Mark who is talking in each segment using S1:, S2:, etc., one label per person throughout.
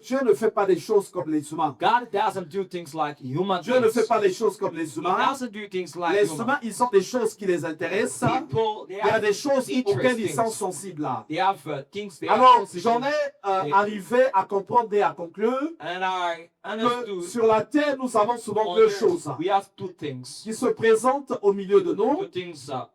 S1: Dieu ne fait pas des choses comme les humains.
S2: God doesn't do things like human
S1: Dieu ne fait
S2: things.
S1: pas les choses comme les
S2: He
S1: humains.
S2: doesn't do things like
S1: Les
S2: human.
S1: humains, ils ont des choses qui les intéressent.
S2: People, they
S1: Il y a
S2: have
S1: des choses auxquelles ils
S2: interest
S1: sont
S2: things.
S1: sensibles. Là.
S2: They have things they are
S1: Alors,
S2: sensitive
S1: j'en
S2: to.
S1: ai arrivé à comprendre et à conclure
S2: And I
S1: que
S2: understood
S1: sur la terre, nous avons souvent
S2: on
S1: deux
S2: earth,
S1: choses
S2: we have two things.
S1: qui se présentent au milieu de nous.
S2: Two things in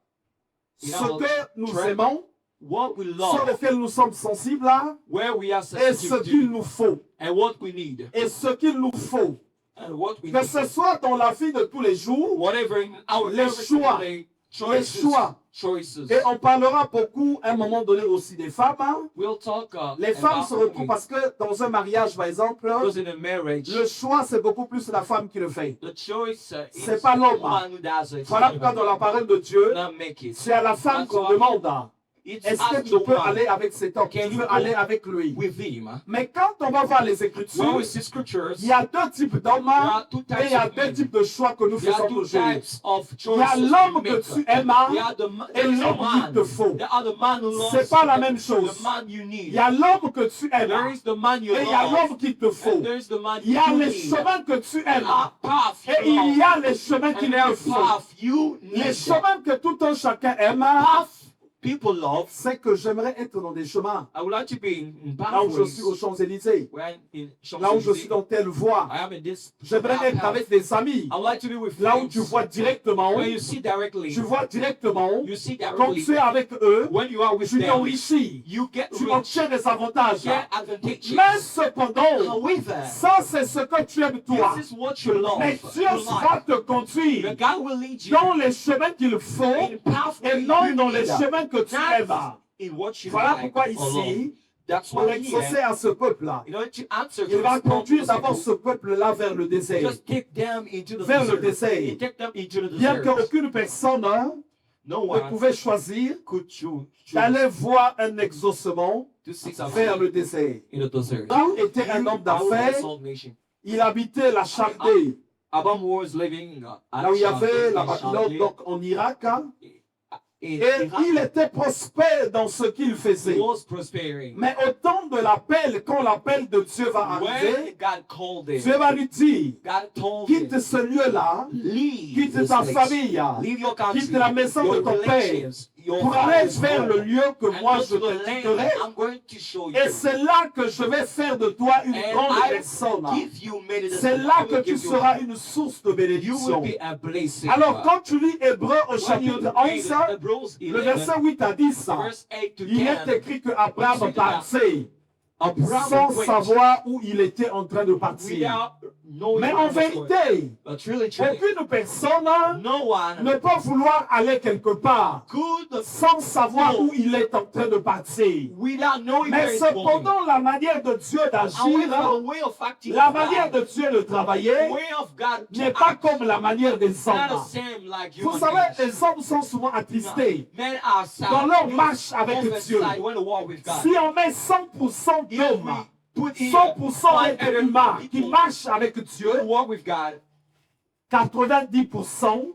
S1: Ce
S2: our
S1: que nous
S2: trend,
S1: aimons,
S2: what we
S1: sur
S2: love,
S1: lesquels nous sommes sensibles, là,
S2: where we are
S1: et ce
S2: sensitive
S1: qu'il
S2: to,
S1: nous faut.
S2: and what we need,
S1: Et ce qu'il nous faut.
S2: and what we
S1: Que
S2: need.
S1: ce soit dans la vie de tous les jours,
S2: Whatever in our
S1: Les
S2: every
S1: choix.
S2: day,
S1: les choix.
S2: choices.
S1: Et on parlera beaucoup à un moment donné aussi des femmes. Hein.
S2: We'll talk
S1: Les femmes
S2: about
S1: se retrouvent
S2: women.
S1: parce que dans un mariage, par exemple,
S2: Because in a marriage,
S1: le choix, c'est beaucoup plus la femme qui le fait.
S2: the choice
S1: C'est
S2: is
S1: pas l'homme.
S2: the one who does it.
S1: Voilà pourquoi dans la parole de Dieu,
S2: Not make it.
S1: c'est à la femme qu'on demande.
S2: It's
S1: Est-ce que
S2: asked
S1: tu
S2: to
S1: peux
S2: man
S1: aller avec cet homme? Tu
S2: Can you
S1: veux
S2: go
S1: aller avec lui?
S2: with him.
S1: Mais quand on va voir les
S2: When
S1: Écritures,
S2: we see scriptures,
S1: il y a deux types d'hommes
S2: there are two
S1: et il y a
S2: types of
S1: deux
S2: men.
S1: types de choix que nous
S2: There are
S1: faisons
S2: two
S1: aujourd'hui.
S2: types of
S1: Il y a
S2: choices
S1: l'homme
S2: we
S1: que
S2: make.
S1: tu aimes
S2: There are the
S1: et
S2: there is a
S1: l'homme
S2: man.
S1: qu'il te faut.
S2: There are the man who loves
S1: C'est pas la
S2: you,
S1: même chose.
S2: the man you need.
S1: Il y a l'homme que tu
S2: There
S1: aimes
S2: is the man you
S1: et il y a
S2: love.
S1: l'homme qu'il te faut.
S2: And there is the man
S1: Il y a
S2: you
S1: les
S2: need.
S1: chemins que tu
S2: There
S1: aimes
S2: are paths
S1: et
S2: you
S1: il y
S2: love.
S1: a les chemins
S2: And
S1: qu'il
S2: there
S1: te
S2: are
S1: faut.
S2: paths you
S1: Les
S2: need.
S1: chemins que tout un chacun aime,
S2: Paths people love.
S1: c'est que j'aimerais être dans des chemins.
S2: I would like to be in
S1: Là où je suis aux
S2: pathways.
S1: Champs-Élysées,
S2: When in
S1: là où je suis
S2: Champs-Élysées,
S1: dans telle voie,
S2: I am in this
S1: j'aimerais être
S2: path.
S1: avec des amis.
S2: I would like to be with
S1: Là où tu
S2: friends.
S1: vois directement,
S2: When you see directly,
S1: tu vois directement,
S2: you see
S1: quand
S2: directly.
S1: tu es avec eux,
S2: When you are with
S1: tu
S2: them,
S1: t'enrichis,
S2: you get
S1: tu
S2: rich,
S1: obtiens des avantages.
S2: get advantages.
S1: Mais cependant,
S2: However,
S1: ça c'est ce que tu aimes toi.
S2: this is what you love.
S1: Mais Dieu
S2: You
S1: va
S2: like.
S1: te conduire
S2: But God will lead you
S1: dans les chemins qu'il faut
S2: in paths
S1: et
S2: you
S1: non dans les
S2: need.
S1: chemins que tu
S2: Not
S1: aimes.
S2: in what you
S1: Voilà
S2: like
S1: pourquoi
S2: alone.
S1: ici,
S2: That's
S1: pour
S2: why
S1: exaucer
S2: here,
S1: à ce peuple-là,
S2: in order to answer
S1: il va
S2: to respond to
S1: conduire
S2: the
S1: d'abord
S2: people,
S1: ce peuple-là vers le désert.
S2: just take them into the
S1: Vers le
S2: desert.
S1: désert.
S2: You take them into the
S1: Bien
S2: desert.
S1: qu'aucune personne
S2: No
S1: ne
S2: one
S1: pouvait choisir
S2: could choose
S1: d'aller voir un exaucement
S2: to see
S1: vers
S2: something
S1: le désert.
S2: in the desert.
S1: Abraham était un homme d'affaires, il habitait la Chaldée,
S2: Abraham was living
S1: là où il y avait la
S2: in
S1: Babylone,
S2: Chaldea,
S1: donc en Irak, hein.
S2: in
S1: Et
S2: Iraq.
S1: il était prospère dans ce qu'il faisait.
S2: He was prospering.
S1: Mais au temps de l'appel, quand l'appel de Dieu va
S2: When
S1: arriver,
S2: God called him,
S1: Dieu va lui dire,
S2: God told
S1: quitte
S2: him,
S1: ce lieu-là,
S2: leave
S1: quitte
S2: this
S1: ta
S2: place.
S1: famille,
S2: Leave your country,
S1: quitte la maison de
S2: your
S1: ton père,
S2: relations, your
S1: pour aller
S2: father's
S1: vers
S2: home,
S1: le lieu que
S2: and
S1: moi
S2: go
S1: je
S2: to the
S1: te
S2: land
S1: dicterai.
S2: I'm going to show you.
S1: Et c'est là que je vais faire de toi une
S2: And
S1: grande
S2: I
S1: personne.
S2: give you medicine.
S1: C'est là
S2: I will
S1: que tu
S2: give you-
S1: seras une source de
S2: You will
S1: bénédiction.
S2: be a blessing.
S1: Alors quand tu lis Hébreu au
S2: When you
S1: chapitre
S2: read
S1: 11,
S2: Hebrews
S1: le
S2: 11,
S1: verset 8 à 10,
S2: verse 8 to
S1: il est
S2: 10,
S1: écrit que Abraham partait
S2: Abraham
S1: sans
S2: went
S1: savoir où il était en train de partir.
S2: without knowing
S1: Mais
S2: where
S1: en
S2: he was going.
S1: vérité,
S2: But really, truly,
S1: aucune personne
S2: no one
S1: ne peut vouloir aller quelque part
S2: could,
S1: sans savoir où il est en train de partir.
S2: without knowing where
S1: Mais
S2: he's going.
S1: cependant, la manière de Dieu
S2: However,
S1: d'agir,
S2: the way of acting
S1: la
S2: of
S1: manière
S2: God,
S1: de Dieu de travailler,
S2: the way of God to
S1: n'est pas
S2: act,
S1: comme la manière des
S2: not the
S1: hommes.
S2: same like
S1: Vous
S2: human
S1: savez,
S2: beings.
S1: les hommes sont souvent attristés
S2: Men are sad.
S1: dans leur
S2: You
S1: marche avec
S2: always
S1: Dieu.
S2: sad when they walk with God.
S1: Si on met 100%
S2: If
S1: d'hommes,
S2: we put in
S1: 100% d'êtres
S2: 100
S1: humains qui
S2: people
S1: marchent avec Dieu,
S2: to walk with God,
S1: 90%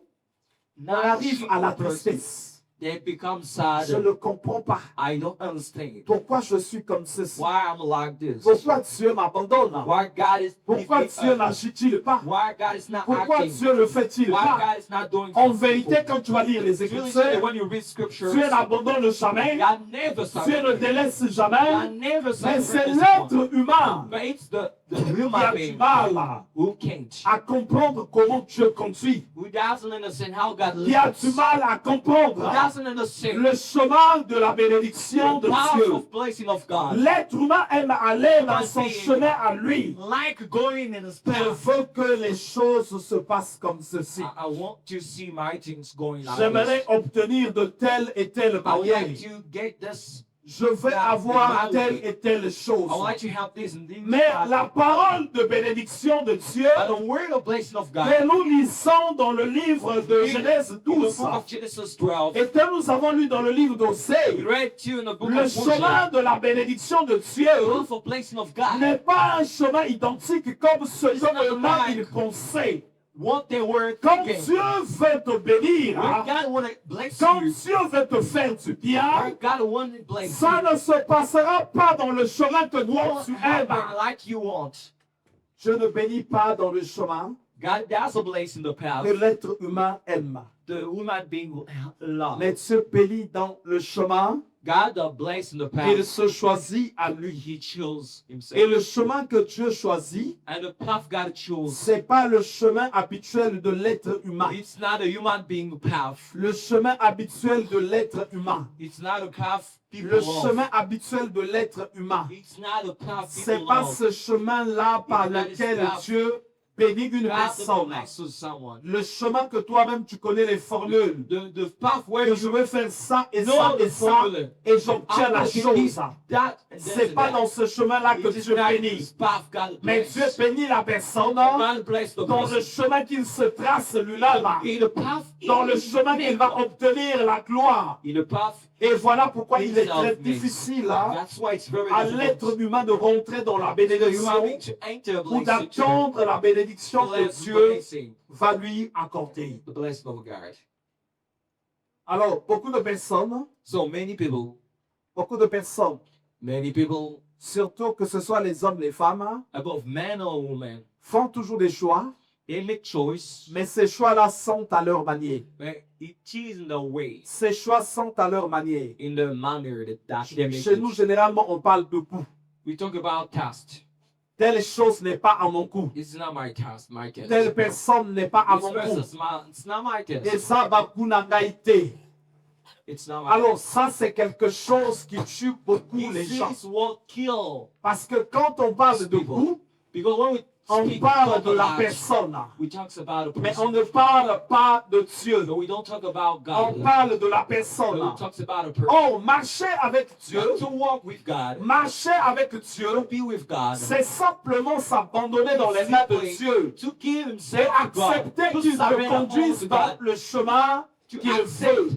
S1: on arrive à la
S2: 90%
S1: tristesse.
S2: they become
S1: Je
S2: sad.
S1: ne comprends pas.
S2: I don't understand
S1: Pourquoi je suis comme ceci?
S2: why I'm like this.
S1: Pourquoi Dieu m'abandonne?
S2: Why God is
S1: Pourquoi
S2: leaving
S1: Dieu
S2: us.
S1: n'agit-il pas?
S2: Why God is not
S1: Pourquoi
S2: acting.
S1: Dieu ne fait-il
S2: Why
S1: pas?
S2: God is not doing
S1: En
S2: something.
S1: vérité, quand tu vas lire les
S2: Really,
S1: Écritures,
S2: when you read scriptures,
S1: Dieu n'abandonne jamais,
S2: God never
S1: Dieu ne délaisse jamais,
S2: God never
S1: mais c'est
S2: sacrifices
S1: l'être humain
S2: But it's the
S1: qui
S2: human
S1: a du
S2: being
S1: mal
S2: who can't,
S1: à comprendre comment Dieu conduit,
S2: who doesn't understand how God
S1: qui a
S2: lives,
S1: du mal à
S2: who
S1: comprendre
S2: doesn't understand
S1: le chemin de la bénédiction
S2: the
S1: de
S2: path
S1: Dieu.
S2: of blessing of God.
S1: L'être humain aime aller dans son chemin à lui.
S2: Like going in His
S1: Il
S2: path.
S1: veut que les choses se passent comme ceci.
S2: I want to see my things going like
S1: J'aimerais
S2: this.
S1: obtenir de telle et telle
S2: I would
S1: manière.
S2: like to get this.
S1: Je veux avoir telle et telle chose.
S2: I would like to have this and this.
S1: Mais la parole de bénédiction de Dieu
S2: But the word of blessing of God.
S1: que nous lisons dans le livre de Genèse
S2: In the
S1: 12
S2: book of Genesis 12.
S1: et que nous avons lu dans le livre
S2: We
S1: d'Osée,
S2: read too in the book
S1: le
S2: of
S1: chemin
S2: Hosea.
S1: de la bénédiction de
S2: The
S1: Dieu
S2: path of blessing of God.
S1: n'est pas un chemin identique comme ce
S2: It's not
S1: que l'homme
S2: like-
S1: il pensait.
S2: what they were
S3: Quand
S2: thinking.
S3: Dieu veut te bénir,
S2: When
S3: hein,
S2: God wanted to bless
S3: quand
S2: you,
S3: Dieu veut te faire du bien,
S2: when God wanted to bless
S3: ça
S2: you,
S3: ne se passera pas dans le chemin que toi
S2: won't
S3: tu
S2: happen
S3: aimes.
S2: like you want.
S3: Je ne bénis pas dans le chemin
S2: God does a bless in the path.
S3: que l'être humain aime.
S2: The human being love.
S3: Mais Dieu bénit dans le chemin
S2: God the bless in the
S3: qu'il
S2: path.
S3: se choisit à lui.
S2: He chose
S3: Et
S2: himself.
S3: le chemin que Dieu choisit,
S2: And the path God chose.
S3: c'est pas le chemin habituel de l'être humain.
S2: It's not a human being path.
S3: Le chemin habituel de l'être humain.
S2: It's not a path people
S3: Le
S2: love.
S3: chemin habituel de l'être humain.
S2: It's not a path
S3: C'est
S2: people
S3: pas
S2: love.
S3: ce chemin-là par lequel Dieu bénit une
S2: God
S3: personne.
S2: blesses someone.
S3: Le chemin que toi-même tu connais les formules.
S2: The path where
S3: Que je vais faire ça et
S2: No,
S3: ça
S2: the
S3: et ça
S2: formula.
S3: et j'obtiens la
S2: I
S3: chose.
S2: that and
S3: C'est pas dans ce chemin-là que
S2: It is
S3: Dieu
S2: not
S3: bénit.
S2: this path God
S3: Mais
S2: bless.
S3: Dieu bénit la personne
S2: God bless the
S3: dans le
S2: person.
S3: chemin qu'il se trace lui-même.
S2: In the path,
S3: Dans le chemin qu'il va obtenir la gloire.
S2: in the path,
S3: Et voilà pourquoi il est très
S2: Himself makes.
S3: difficile hein,
S2: that's why it's very
S3: à
S2: difficult
S3: l'être humain de rentrer dans la
S2: for the human
S3: bénédiction
S2: being to enter a
S3: ou
S2: blessing,
S3: d'attendre la bénédiction
S2: to
S3: que
S2: let the
S3: Dieu
S2: blessing,
S3: va lui accorder.
S2: the blessing of God.
S3: Alors, beaucoup de personnes,
S2: So many people,
S3: surtout que ce soit les hommes, les femmes, hein,
S2: above men or women,
S3: font toujours des choix,
S2: they make choice,
S3: mais ces choix-là sont à leur manière.
S2: but it is in the way,
S3: Ces choix sont à leur manière.
S2: in the manner that they make
S3: Chez nous,
S2: it.
S3: généralement, on parle de goût.
S2: We talk about task.
S3: Telle chose n'est pas à mon goût.
S2: It's not my task, my test.
S3: Telle personne n'est pas à
S2: This
S3: mon goût.
S2: person's it's not my
S3: Et
S2: test.
S3: ça va goût-nangaïté.
S2: It's not my
S3: Alors ça, c'est quelque chose qui tue beaucoup les gens.
S2: This is what kill
S3: Parce que quand on parle de
S2: people.
S3: goût,
S2: Because when we
S3: on
S2: speak
S3: parle de la
S2: about life,
S3: personne.
S2: we talk about a
S3: Mais on
S2: person.
S3: ne parle pas de Dieu.
S2: But we don't talk about
S3: On
S2: God.
S3: parle de la
S2: But
S3: personne.
S2: we talk about a person.
S3: Oh, marcher avec Dieu,
S2: To walk with God,
S3: marcher avec Dieu,
S2: to be with God,
S3: c'est simplement s'abandonner dans les mains de Dieu
S2: to give
S3: et
S2: himself to God,
S3: accepter
S2: to
S3: qu'il te
S2: surrender all
S3: conduise
S2: to
S3: dans
S2: God,
S3: le chemin
S2: to
S3: qu'il
S2: accept
S3: veut,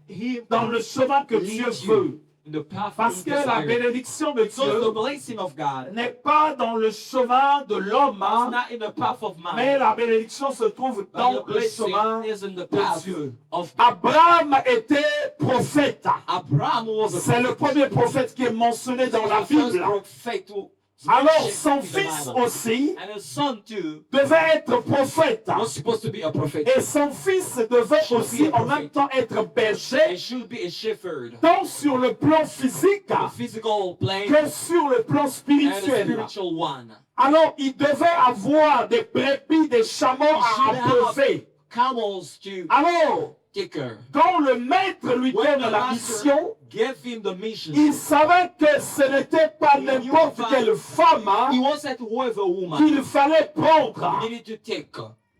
S2: Him
S3: dans le chemin que Dieu
S2: lead
S3: veut.
S2: you in the path
S3: Parce
S2: He
S3: que la
S2: desires.
S3: bénédiction de
S2: So the
S3: Dieu
S2: blessing of God
S3: n'est pas dans le chemin de l'homme,
S2: is
S3: hein,
S2: not in the path of
S3: mais
S2: man,
S3: la bénédiction se trouve
S2: but
S3: dans
S2: the
S3: le
S2: blessing
S3: chemin
S2: is in the
S3: de
S2: path
S3: Dieu.
S2: of
S3: Abraham était prophète.
S2: Abraham was a
S3: C'est le premier prophète qui est mentionné dans la
S2: the first
S3: Bible.
S2: prophet to
S3: Alors son
S2: in the
S3: fils
S2: Bible.
S3: aussi
S2: And his son too
S3: devait être prophète.
S2: was supposed to be a prophet.
S3: Et son fils devait aussi en même temps être
S2: He
S3: berger,
S2: should be a shepherd.
S3: tant sur le plan physique
S2: The physical plane
S3: que sur le plan
S2: and a
S3: spirituel.
S2: spiritual one.
S3: Alors il devait avoir des brebis, des chameaux à abreuver.
S2: Camels to
S3: Alors,
S2: take care.
S3: quand le maître lui
S2: When
S3: donne
S2: the
S3: la
S2: master
S3: mission,
S2: gave him the mission,
S3: il savait que ce n'était pas n'importe quelle femme hein,
S2: he wasn't with a woman.
S3: qu'il fallait prendre.
S2: He needed to take.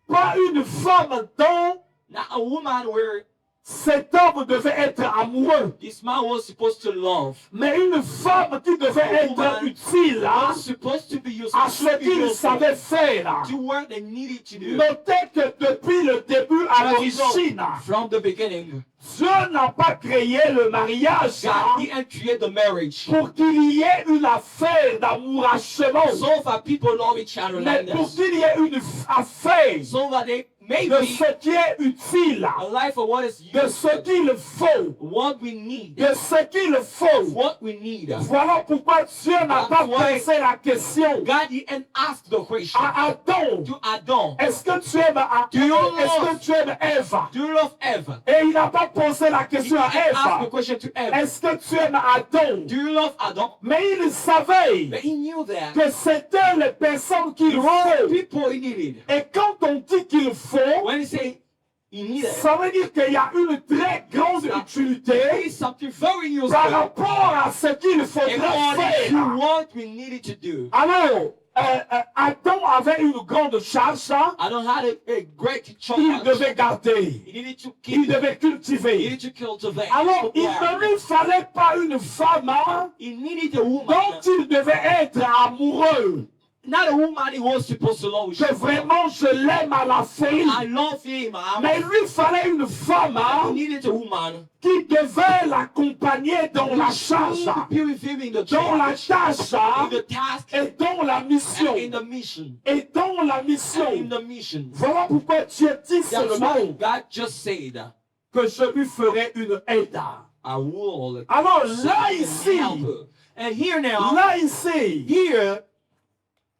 S3: Pas une femme dont
S2: Not a woman where
S3: cet homme devait être amoureux,
S2: this man was supposed to love.
S3: mais une femme qui devait être utile hein,
S2: Was supposed to be useful.
S3: à ce qu'il savait faire.
S2: To what they needed to do.
S3: Notez que depuis le début à l'origine,
S2: From the beginning,
S3: Dieu n'a pas créé le mariage
S2: God
S3: hein,
S2: didn't create the marriage
S3: pour qu'il y ait une affaire d'amourachement,
S2: so that people love each other
S3: mais
S2: like
S3: pour
S2: this.
S3: qu'il y ait une affaire
S2: So that they may
S3: de
S2: be
S3: ce qui est utile,
S2: a life of what is
S3: de ce
S2: useful,
S3: qu'il faut,
S2: what we need,
S3: de ce qu'il faut.
S2: what we need.
S3: Voilà pourquoi Dieu n'a pas
S2: That's why
S3: posé la question
S2: God didn't ask the question
S3: à Adam.
S2: to Adam,
S3: Est-ce que tu aimes Adam?
S2: Do you
S3: Est-ce
S2: love-
S3: que tu aimes Ève?
S2: do you love Eve?
S3: Et il n'a pas posé la
S2: He
S3: question à
S2: didn't ask the
S3: Ève.
S2: question to Eve.
S3: Est-ce que tu aimes Adam?
S2: Do you love Adam?
S3: Mais il savait
S2: But he knew that
S3: que c'était les personnes qu'il faut.
S2: people he needed.
S3: Et quand on dit qu'il faut,
S2: When he say he needed,
S3: ça veut dire qu'il y a une très grande
S2: there
S3: utilité
S2: is something very useful
S3: par rapport à ce qu'il
S2: in
S3: faudrait
S2: order to
S3: faire.
S2: what we needed to do.
S3: Alors, Adam avait une grande charge, hein.
S2: Adam had a great
S3: Il
S2: charge.
S3: devait garder,
S2: He needed to
S3: il
S2: keep,
S3: devait
S2: he
S3: cultiver.
S2: needed to cultivate.
S3: Alors, il ne lui fallait pas une femme hein,
S2: He needed a woman
S3: dont il devait être amoureux.
S2: not a woman he was supposed to love.
S3: que vraiment je l'aime à la folie.
S2: I love him.
S3: Mais il lui fallait une femme
S2: I
S3: hein,
S2: needed a woman
S3: qui devait l'accompagner dans la charge,
S2: to be with him in the
S3: dans la
S2: church,
S3: tâche
S2: in
S3: hein,
S2: the task,
S3: et dans la mission.
S2: and in the mission.
S3: Et dans la
S2: And in
S3: mission.
S2: the mission.
S3: Voilà pourquoi Dieu dit
S2: That's why
S3: seulement
S2: God just said,
S3: que je lui ferai une aide.
S2: I will
S3: Alors là
S2: send and
S3: ici,
S2: help her. And here now,
S3: là ici,
S2: here,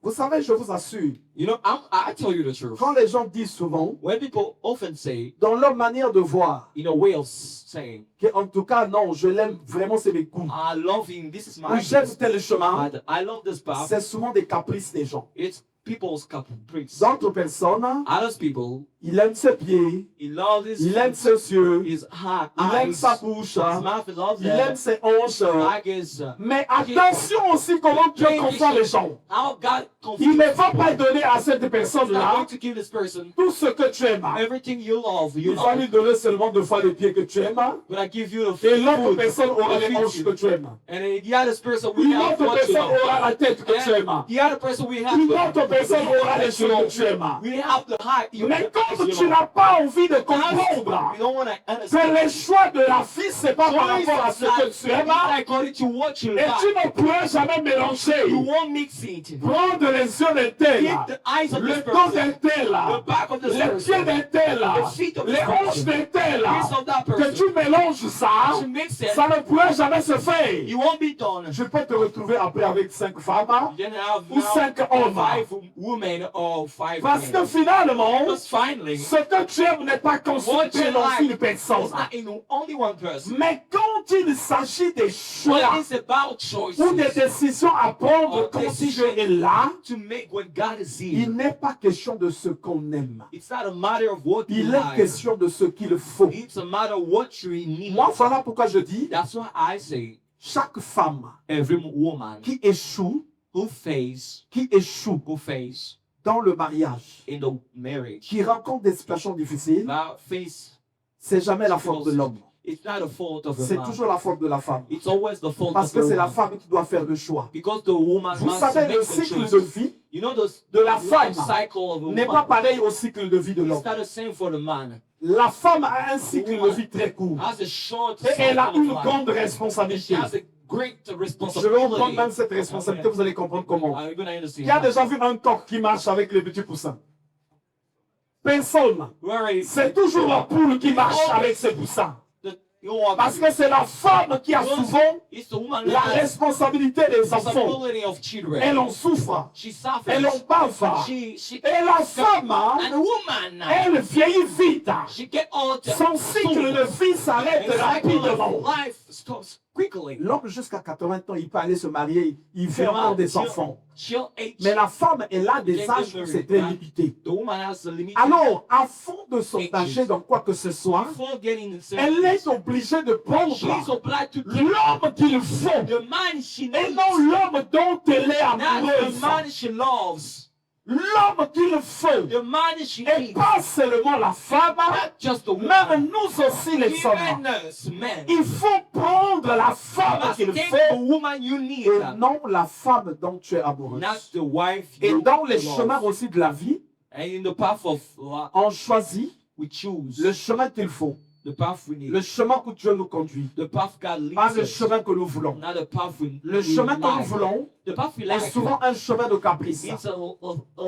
S3: vous savez, je vous assure,
S2: you know, I tell you the truth.
S3: quand les gens disent souvent,
S2: When people often say,
S3: dans leur manière de voir,
S2: in a way of saying,
S3: qu'en tout cas, non, je l'aime vraiment, c'est mes goûts.
S2: I love him, this is
S3: Ou
S2: my
S3: j'aime tel chemin,
S2: I love this path.
S3: c'est souvent des caprices des gens.
S2: It's people's caprice.
S3: D'autres personnes,
S2: Others people,
S3: il aime ses pieds,
S2: he loves his
S3: il aime ses yeux,
S2: his heart,
S3: il aime
S2: eyes,
S3: sa bouche,
S2: his mouth, he loves
S3: il aime
S2: that.
S3: ses hanches.
S2: Like his,
S3: Mais attention aussi comment Dieu confond les gens.
S2: how God
S3: Il
S2: confused
S3: ne va pas
S2: people.
S3: donner à cette
S2: He's not
S3: personne-là
S2: going to give this person
S3: tout ce que tu aimes.
S2: everything you love.
S3: Il
S2: You
S3: va
S2: love.
S3: lui donner seulement 2 fois les pieds que tu aimes.
S2: But I give you the
S3: Et l'autre
S2: food.
S3: personne aura les
S2: feed
S3: hanches
S2: you.
S3: que tu aimes.
S2: And then the other person
S3: Une
S2: will have
S3: autre
S2: what you
S3: personne
S2: love.
S3: aura la tête que tu aimes.
S2: And the other person will have
S3: Une autre personne aura les
S2: the
S3: cheveux que tu aimes.
S2: we have the heart.
S3: Mais comme tu n'as pas envie de comprendre
S2: You don't want to
S3: que
S2: understand.
S3: les choix de la vie, c'est pas par rapport à ce que tu aimes,
S2: according to what you
S3: et
S2: like.
S3: tu ne pourras jamais mélanger.
S2: You won't mix it.
S3: Prendre les yeux d'un tel,
S2: Get the eyes of
S3: le
S2: this
S3: dos d'un
S2: person,
S3: tel,
S2: the back of this
S3: les pieds
S2: person,
S3: d'un tel,
S2: the feet of
S3: les
S2: this
S3: hanches
S2: person,
S3: d'un tel,
S2: the face of that
S3: que
S2: person.
S3: tu mélanges ça,
S2: To mix it,
S3: ça ne pourra jamais se faire.
S2: you won't be done.
S3: Je peux te retrouver après avec 5 femmes,
S2: You can have
S3: ou 5 hommes.
S2: 5 women or 5
S3: Parce que
S2: men.
S3: finalement,
S2: Because finally,
S3: ce que tu aimes n'est pas concentré dans une personne.
S2: it's not in only one person.
S3: Mais quand il s'agit des choix
S2: When it's about choices
S3: ou des décisions à prendre
S2: Or
S3: quand Dieu
S2: decision.
S3: est là,
S2: to make when God is
S3: il
S2: here,
S3: n'est pas question de ce qu'on aime.
S2: it's not a matter of what you
S3: Il est
S2: like.
S3: question de ce qu'il faut.
S2: It's a matter of what you need.
S3: Moi, voilà pourquoi je dis,
S2: That's why I say
S3: chaque femme
S2: every woman
S3: qui échoue
S2: who face
S3: dans le mariage,
S2: in the marriage,
S3: qui rencontre des situations difficiles,
S2: that face,
S3: c'est jamais la faute de l'homme.
S2: it's not a fault of the
S3: C'est
S2: man.
S3: toujours la faute de la femme.
S2: It's always the fault
S3: Parce
S2: of
S3: que
S2: the
S3: c'est la
S2: woman.
S3: femme qui doit faire le choix.
S2: Because the woman
S3: Vous
S2: must
S3: savez,
S2: make
S3: le
S2: the
S3: cycle
S2: choice.
S3: de vie
S2: You know the
S3: de la
S2: life
S3: femme
S2: cycle of a
S3: n'est pas
S2: woman.
S3: pareil au cycle de vie de l'homme.
S2: It's not the same for the man.
S3: La femme a un cycle de vie très court.
S2: Has a short
S3: Et elle a
S2: cycle of
S3: une
S2: life.
S3: grande
S2: She
S3: responsabilité.
S2: has a great
S3: Je vais
S2: responsibility.
S3: reprendre même cette responsabilité, vous allez comprendre comment.
S2: Are you gonna understand?
S3: Qui a déjà vu un coq qui marche avec les petits poussins? Personne.
S2: Where is
S3: C'est toujours la poule qui marche avec ses poussins. Parce que c'est la femme qui a souvent
S2: it's the woman
S3: la
S2: that has
S3: responsabilité des enfants.
S2: responsibility of children.
S3: Elle en souffre.
S2: She suffers.
S3: Elle en bave.
S2: She
S3: Et la femme,
S2: and a woman,
S3: elle vieillit vite.
S2: she get old.
S3: Son cycle de vie s'arrête
S2: And cycle
S3: rapidement.
S2: of life stops quickly.
S3: L'homme jusqu'à 80 ans, il peut aller se marier, il fait encore des enfants.
S2: She'll age.
S3: Mais la femme, elle a des âges où c'est très limité.
S2: The woman has a limit.
S3: Alors, avant de s'engager dans quoi que ce soit,
S2: Before getting
S3: elle est obligée de prendre
S2: she's obliged to take
S3: l'homme qu'il faut
S2: the man she
S3: et
S2: needs.
S3: non l'homme dont elle est
S2: That's the
S3: amoureuse.
S2: man she loves.
S3: L'homme qu'il faut.
S2: The man she
S3: Et
S2: needs.
S3: pas seulement la femme,
S2: Not just the woman.
S3: même nous aussi les
S2: Even
S3: hommes.
S2: us, men.
S3: Il faut prendre la
S2: You
S3: femme
S2: must
S3: qu'il
S2: take
S3: faut
S2: the woman you need.
S3: et non la femme dont tu es amoureuse.
S2: Not the wife
S3: Et
S2: you
S3: dans les
S2: love.
S3: chemins aussi de la vie,
S2: And in the path of life,
S3: on choisit
S2: we choose
S3: le chemin qu'il faut,
S2: the path we need.
S3: le chemin que Dieu nous conduit,
S2: The path God
S3: pas
S2: leads
S3: le
S2: us.
S3: chemin que nous voulons.
S2: Not the path we
S3: Le
S2: we
S3: chemin que nous
S2: like.
S3: voulons
S2: The path we
S3: est
S2: like
S3: souvent un chemin de caprice.
S2: it's a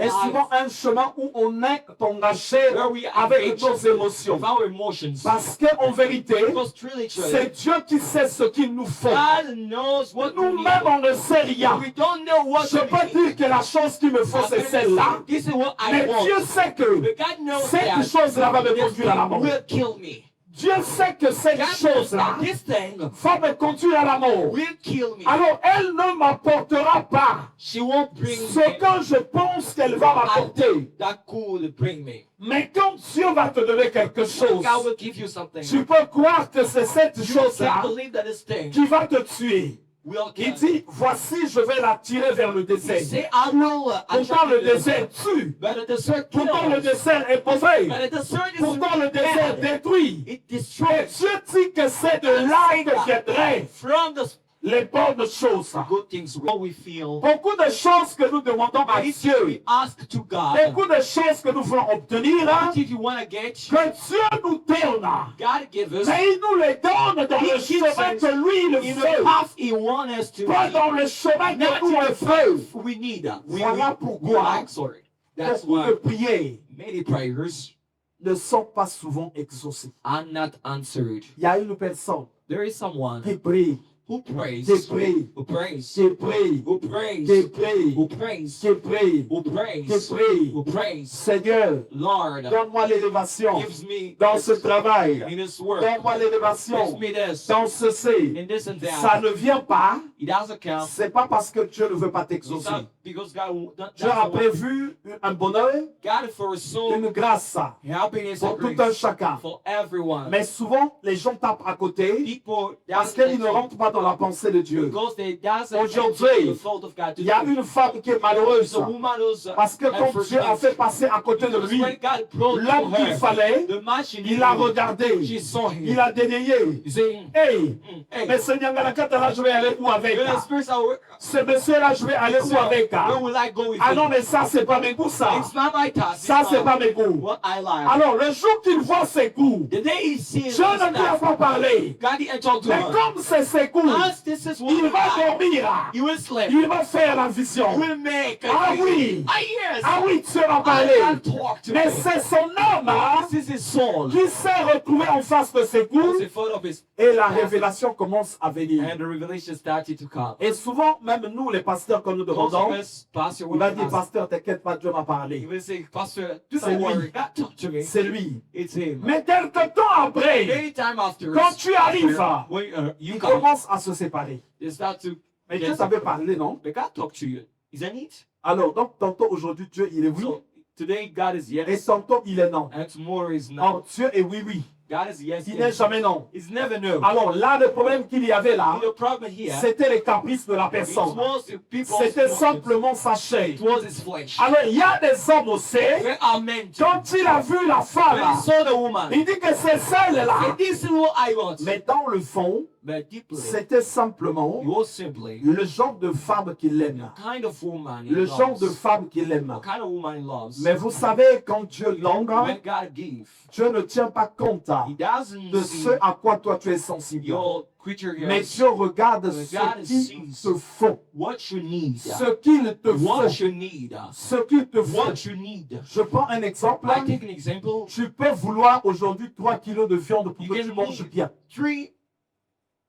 S3: Est souvent
S2: life
S3: un chemin où on est engagé
S2: where we are
S3: avec
S2: engaged
S3: nos émotions.
S2: with our emotions.
S3: Parce qu'en vérité,
S2: Because truly,
S3: c'est Dieu qui sait ce qu'il nous faut.
S2: God knows what we
S3: Nous-mêmes,
S2: need.
S3: on ne sait rien.
S2: We don't know what
S3: Je
S2: we
S3: peux
S2: need.
S3: dire que la chose qu'il me faut, c'est celle-là.
S2: This is what I
S3: Mais
S2: want.
S3: Dieu sait que
S2: But God knows
S3: cette
S2: that
S3: chose-là va me
S2: this
S3: conduire à la
S2: thing
S3: mort.
S2: will kill me.
S3: Dieu sait que cette
S2: God knows
S3: chose-là
S2: that this thing
S3: va me conduire à la mort.
S2: will kill me.
S3: Alors, elle ne m'apportera pas
S2: She won't bring
S3: ce
S2: me
S3: que je pense qu'elle va m'apporter.
S2: that could bring me.
S3: Mais quand Dieu va te donner quelque chose,
S2: God will give you something.
S3: tu peux croire que c'est cette
S2: You
S3: chose-là
S2: can't believe that this thing
S3: qui va te tuer.
S2: will
S3: Il
S2: kill.
S3: dit, voici, je vais la tirer vers le
S2: He
S3: désert.
S2: say, I will
S3: Pourtant, le désert tue.
S2: But the desert
S3: Pourtant, le
S2: kills.
S3: désert est pauvre.
S2: But the desert is
S3: Pourtant, le désert
S2: bad.
S3: détruit.
S2: It
S3: Et
S2: destroys.
S3: Dieu dit que c'est de là que viendrait
S2: From the
S3: les bonnes choses.
S2: good things, what we feel.
S3: Beaucoup de choses que nous demandons à
S2: We
S3: Dieu.
S2: ask to God,
S3: Beaucoup de choses que nous voulons obtenir.
S2: what if you want to get,
S3: Que Dieu nous donne.
S2: God give us
S3: Mais il nous les donne dans le
S2: gives
S3: chemin
S2: us
S3: que lui il
S2: in the
S3: veut.
S2: path He wants us to
S3: Pas
S2: be.
S3: dans le chemin
S2: Not
S3: que nous
S2: in
S3: le
S2: the
S3: faisons.
S2: path we need.
S3: Voilà pourquoi
S2: like, sorry. That's
S3: beaucoup de
S2: why
S3: prières
S2: many prayers
S3: ne sont pas souvent exaucées.
S2: are not answered.
S3: Il y a une personne
S2: There is someone
S3: qui prie,
S2: who prays,
S3: qui prie,
S2: who prays,
S3: qui prie,
S2: who prays,
S3: qui prie,
S2: who prays,
S3: qui prie,
S2: who prays,
S3: qui prie.
S2: who prays.
S3: Seigneur,
S2: Lord,
S3: donne-moi l'élévation
S2: gives me
S3: dans ce travail.
S2: in this work.
S3: Donne-moi
S2: Gives
S3: l'élévation
S2: me this,
S3: dans ceci.
S2: in this and
S3: Ça
S2: that.
S3: ne vient pas.
S2: It doesn't count.
S3: C'est pas parce que Dieu ne veut pas
S2: It's
S3: t'exaucer.
S2: not because God
S3: Dieu a
S2: doesn't want
S3: prévu un bonheur,
S2: God for a soul,
S3: une grâce
S2: happiness
S3: pour
S2: and
S3: tout un
S2: grace
S3: chacun.
S2: for everyone.
S3: Mais souvent, les gens tapent à côté
S2: People
S3: parce qu'ils ne rentrent pas dans la pensée de Dieu.
S2: because they doesn't
S3: Aujourd'hui,
S2: enter the thought of God.
S3: Il y a une femme qui est malheureuse
S2: The woman who's
S3: parce que quand Dieu a fait passer à côté de lui
S2: when God brought
S3: l'homme
S2: to
S3: qu'il
S2: her
S3: fallait,
S2: the man she
S3: il l'a
S2: needed,
S3: regardé,
S2: she saw him.
S3: il a dénié.
S2: You say,
S3: Hey,
S2: hey,
S3: mais Seigneur, là, je vais aller où avec?
S2: when the spirits are
S3: Ce monsieur-là, je vais aller où avec?
S2: where will I go with
S3: Ah
S2: you?
S3: non, mais ça, c'est pas mes goûts, ça.
S2: It's not my task.
S3: Ça,
S2: It's
S3: c'est
S2: not
S3: pas mes goûts.
S2: what I like.
S3: Alors, le jour qu'il voit ses goûts,
S2: The day he sees
S3: Dieu ne lui a
S2: stuff,
S3: pas parlé.
S2: God didn't talk to
S3: Mais
S2: her.
S3: comme c'est ses goûts,
S2: As this is what
S3: il
S2: he
S3: va
S2: like,
S3: dormir.
S2: he will sleep.
S3: Il va faire la
S2: He
S3: vision.
S2: will make a
S3: Ah
S2: vision.
S3: oui.
S2: Ah yes.
S3: Ah oui, Dieu va parler.
S2: God talk to
S3: Mais
S2: me.
S3: c'est son âme
S2: This is his soul.
S3: qui s'est retrouvé en face de ses goûts
S2: It's a photo of his,
S3: et la révélation commence à venir.
S2: and the revelation started to come.
S3: Et souvent, même nous, les pasteurs, quand nous
S2: Most
S3: demandons,
S2: of us, Pastor,
S3: il va dire,
S2: he
S3: pasteur, t'inquiète pas, Dieu m'a parlé.
S2: will say, Pastor, do
S3: C'est
S2: not worry.
S3: lui.
S2: God talk to me.
S3: C'est lui.
S2: It's him.
S3: Mais quelque temps après,
S2: Anytime after,
S3: quand tu arrives,
S2: when you
S3: il
S2: come,
S3: commence à se séparer.
S2: they start to.
S3: Mais Dieu t'avait parlé, non?
S2: But God talk to you. Isn't it?
S3: Alors, donc, tantôt aujourd'hui, Dieu, il est oui.
S2: So today God is
S3: Et
S2: yes,
S3: tantôt, il est non.
S2: and tomorrow is no.
S3: Alors, Dieu est oui, oui.
S2: God is yes.
S3: Il n'est jamais non.
S2: It's never no.
S3: Alors là, le problème qu'il y avait là,
S2: The problem here,
S3: c'était les caprices de la
S2: it
S3: personne.
S2: was the people's
S3: C'était
S2: motives.
S3: simplement sa chair.
S2: It was his flesh.
S3: Alors, il y a des hommes aussi,
S2: There are men too.
S3: quand il a vu la
S2: When
S3: femme,
S2: he saw the woman,
S3: il dit que c'est celle-là.
S2: and this is what I want.
S3: Mais dans le fond,
S2: But deeply,
S3: c'était simplement
S2: it was simply
S3: le genre de femme qu'il aime.
S2: kind of woman he
S3: Le genre
S2: loves.
S3: de femme qu'il aime.
S2: What kind of woman he loves.
S3: Mais vous savez, quand Dieu donne,
S2: When God gives,
S3: Dieu ne tient pas compte
S2: he doesn't
S3: de
S2: see
S3: ce à quoi toi tu es sensible.
S2: your creature
S3: Mais
S2: here.
S3: Dieu regarde
S2: God
S3: ce qu'il
S2: sees
S3: te faut.
S2: What you need.
S3: Ce qu'il te
S2: What
S3: faut.
S2: you need.
S3: Ce qu'il te faut.
S2: What you need.
S3: Je prends un exemple.
S2: I take an example.
S3: Tu peux vouloir aujourd'hui 3 kilos de viande pour
S2: You
S3: que
S2: can
S3: tu manges
S2: eat
S3: bien.
S2: 3,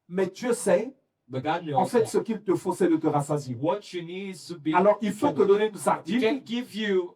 S3: Mais Dieu sait,
S2: but God knows
S3: en fait, ce qu'il te faut, c'est de te rassasier.
S2: what you need is to be.
S3: Alors, il faut te donner une
S2: He
S3: sardine
S2: can give you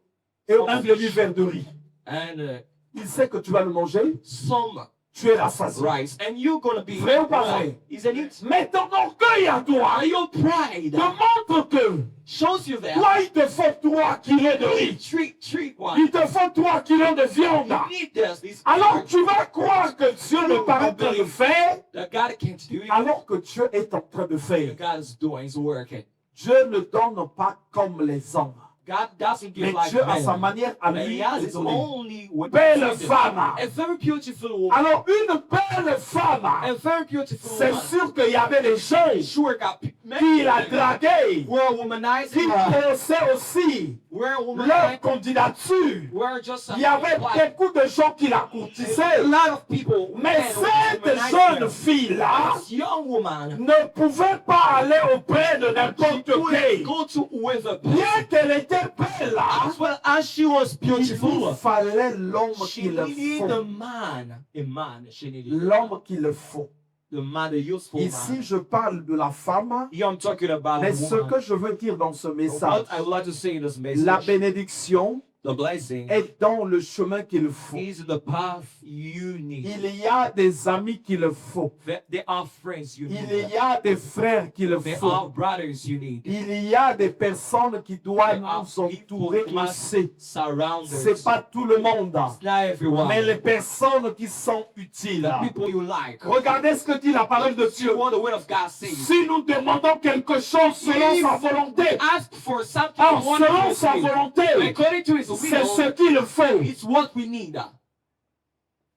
S3: et un demi-verre de riz.
S2: and
S3: Il sait que tu vas le manger,
S2: some
S3: tu es rassasié.
S2: rice, and you're gonna be.
S3: Vrai ou pas vrai?
S2: Isn't it?
S3: Mais ton orgueil à toi
S2: And your pride
S3: te montre que
S2: shows you that.
S3: toi, il te faut 3 kilos de riz.
S2: Treat one.
S3: Il te faut 3 kilos de viande.
S2: You need this.
S3: Alors, tu vas croire que Dieu n'est pas en train de faire,
S2: That God can't do it.
S3: alors que Dieu est en train de faire.
S2: God is doing His work.
S3: Dieu ne donne pas comme les hommes.
S2: God doesn't give
S3: Mais
S2: like
S3: Dieu a sa
S2: men.
S3: manière à
S2: But
S3: lui
S2: He has
S3: de
S2: His
S3: donner.
S2: only way.
S3: Belle femme.
S2: A very beautiful woman.
S3: Alors, une belle femme,
S2: A very beautiful
S3: c'est
S2: woman.
S3: sûr qu'il y avait des gens
S2: Sure, God.
S3: qui la draguaient,
S2: We're womanizing
S3: qui
S2: her.
S3: pensaient aussi
S2: We're
S3: leur
S2: womanizing.
S3: candidature.
S2: We're just.
S3: Il y avait beaucoup de gens qui la
S2: A
S3: courtisaient.
S2: lot of people.
S3: Mais cette jeune fille-là
S2: This young woman.
S3: ne pouvait pas aller auprès de n'importe qui.
S2: Go to with a
S3: Bien qu'elle était belle,
S2: as well as she was
S3: il lui
S2: beautiful.
S3: fallait l'homme
S2: She
S3: qu'il
S2: needed a
S3: faut.
S2: man. A man. She needed
S3: L'homme qu'il faut.
S2: the man, the useful
S3: Ici,
S2: man.
S3: je parle de la femme,
S2: Here I'm talking about
S3: mais
S2: the
S3: ce
S2: woman.
S3: que je veux dire dans ce
S2: What
S3: message,
S2: I would like to say in this message,
S3: la bénédiction
S2: the blessing
S3: est dans le chemin qu'il faut.
S2: is the path you need.
S3: Il y a des amis qu'il faut.
S2: There are friends you
S3: Il
S2: need.
S3: y a des frères qu'il
S2: There are
S3: faut.
S2: brothers you need.
S3: Il y a des personnes qui doivent
S2: There are
S3: nous
S2: people
S3: entourer
S2: who must
S3: aussi.
S2: surround
S3: C'est
S2: us.
S3: pas tout le monde,
S2: It's not everyone.
S3: mais les personnes qui sont utiles.
S2: The people you like.
S3: Regardez ce que dit la parole de
S2: See
S3: Dieu.
S2: what the word of God says.
S3: Si nous demandons quelque chose selon sa volonté,
S2: Ask for something
S3: alors
S2: you want
S3: selon
S2: to
S3: sa
S2: receive.
S3: volonté,
S2: According to His
S3: c'est ce
S2: will,
S3: qu'il faut.
S2: it's what we need.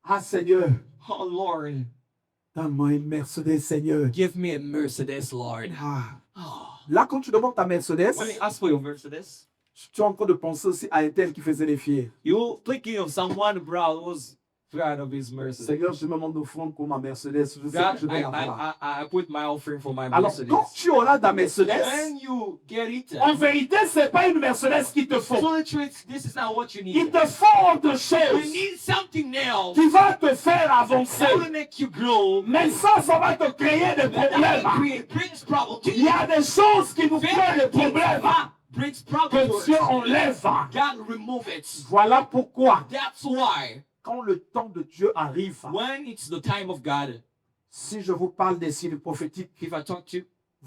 S3: Ah Seigneur,
S2: Oh Lord,
S1: Donne-moi une Mercedes, Seigneur.
S2: Give me a Mercedes, Lord.
S1: Ah.
S2: Oh.
S1: Là, quand tu demandes ta Mercedes,
S2: When you ask for your Mercedes,
S1: tu es en train de penser aussi à un tel qui faisait les fiers.
S2: you're thinking of someone proud who's proud of his Mercedes.
S1: Seigneur, je demande d'offrande pour ma Mercedes. Je sais
S2: God,
S1: que je vais l'avoir.
S2: I put my offering for my
S1: Alors,
S2: Mercedes.
S1: quand tu auras ta Mercedes,
S2: When you get it,
S3: En vérité, c'est pas une Mercedes qu'il te faut.
S2: so the truth, this is not what you
S3: Il
S2: need.
S3: te faut autre
S2: You
S3: chose
S2: need something else
S3: qui va te faire avancer.
S2: that will make you grow.
S3: Mais ça va te créer des
S2: That
S3: problèmes.
S2: brings problem to
S3: Il
S2: you.
S3: y a des choses qui nous créent des problèmes
S2: Brings problem to
S3: que Dieu
S2: us.
S3: enlève.
S2: God remove it.
S3: Voilà pourquoi,
S2: That's why
S1: quand le temps de Dieu arrive,
S2: when it's the time of God,
S1: si je vous parle des signes prophétiques,
S2: if I talk to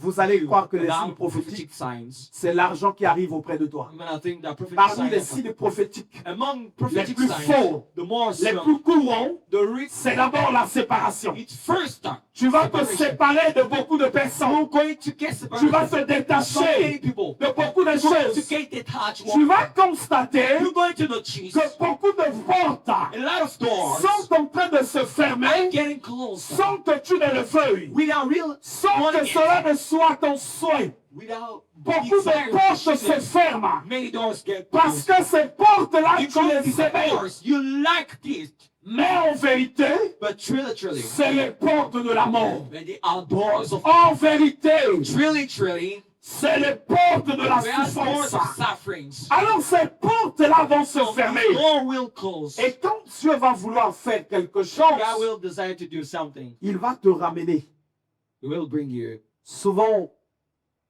S1: vous allez croire que les signes
S2: about
S1: prophétiques,
S2: prophetic signs,
S1: c'est l'argent qui arrive auprès de toi.
S2: I'm gonna think that prophetic
S1: Parmi les
S2: signs,
S1: signes prophétiques,
S2: among
S3: les
S2: prophetic
S3: plus
S2: signs,
S3: faux,
S2: the more
S3: les
S2: some,
S3: plus courants,
S2: the rich,
S3: c'est d'abord la séparation.
S2: it's first time.
S3: Tu vas te séparer de beaucoup de personnes.
S2: You're going to get
S3: Tu vas
S2: separated
S3: te
S2: from so many
S3: détacher
S2: people.
S3: de beaucoup de
S2: You're going to
S3: choses.
S2: get detached.
S3: Tu vas constater
S2: You're going to notice
S3: que beaucoup de portes
S2: a lot of doors
S3: sont en train de se
S2: are
S3: fermer
S2: getting closed
S3: sans que tu ne le veuilles,
S2: without real,
S3: sans que cela ne soit ton souhait.
S2: without
S3: Beaucoup de portes se ferment
S2: many doors get
S3: parce
S2: closed.
S3: que ces portes-là, tu
S2: Because
S3: les
S2: these
S3: aimais.
S2: doors, you like it,
S3: Mais en vérité,
S2: but truly,
S3: c'est les portes de la mort.
S2: when they are doors of
S3: En vérité,
S2: truly,
S3: c'est les portes de la
S2: they are doors
S3: souffrance.
S2: of sufferings.
S3: Alors ces portes-là vont se
S2: So
S3: fermer.
S2: the door will close.
S3: Et quand Dieu va vouloir faire quelque
S2: God
S3: chose,
S2: will desire to do something.
S1: il va te ramener
S2: He will bring you
S1: souvent